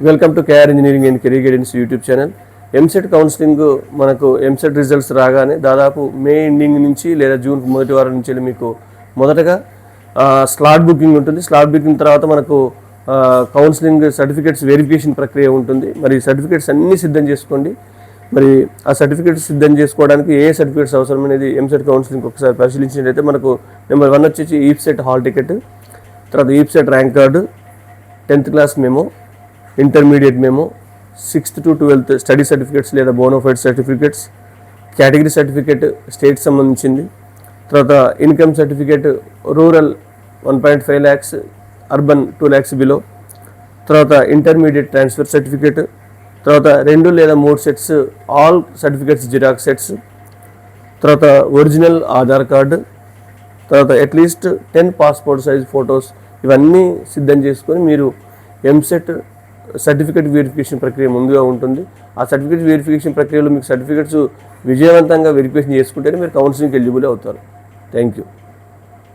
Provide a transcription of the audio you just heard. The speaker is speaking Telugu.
Welcome to KR engineering and career guidance YouTube channel. EAMCET counselling మనకు ఎంసెట్ రిజల్ట్స్ రాగానే దాదాపు మే ఎండింగ్ నుంచి లేదా జూన్ మొదటి వారం నుంచి మీకు మొదటగా స్లాట్ బుకింగ్ ఉంటుంది. స్లాట్ బుకింగ్ తర్వాత మనకు కౌన్సిలింగ్ సర్టిఫికేట్స్ వెరిఫికేషన్ ప్రక్రియ ఉంటుంది. మరి సర్టిఫికేట్స్ అన్నీ సిద్ధం చేసుకోండి. మరి ఆ సర్టిఫికేట్స్ సిద్ధం చేసుకోవడానికి ఏ సర్టిఫికేట్స్ అవసరం అనేది ఎంసెట్ కౌన్సిలింగ్ ఒకసారి పరిశీలించినట్లయితే మనకు నెంబర్ 1 వచ్చేసి ఈప్సెట్ హాల్ టికెట్, తర్వాత EAPCET rank card, 10th class memo, intermediate memo, 6th to 12th study certificates లేదా bona fide certificates, category certificate state సంబంధించింది, తర్వాత income certificate rural 1.5 lakhs, urban 2 lakhs below, తర్వాత ఇంటర్మీడియట్ ట్రాన్స్ఫర్ సర్టిఫికేట్, తర్వాత 2 లేదా 3 sets all certificates Xerox sets, తర్వాత ఒరిజినల్ ఆధార్ కార్డు, తర్వాత అట్లీస్ట్ 10 పాస్పోర్ట్ సైజ్ ఫొటోస్, ఇవన్నీ సిద్ధం చేసుకొని మీరు ఎంసెట్ సర్టిఫికేట్ వెరిఫికేషన్ ప్రక్రియ ముందుగా ఉంటుంది. ఆ సర్టిఫికేట్ వెరిఫికేషన్ ప్రక్రియలో మీకు సర్టిఫికేట్స్ విజయవంతంగా వెరిఫికేషన్ చేసుకుంటేనే మీరు కౌన్సిలింగ్కి ఎలిజిబుల్ అవుతారు. Thank you.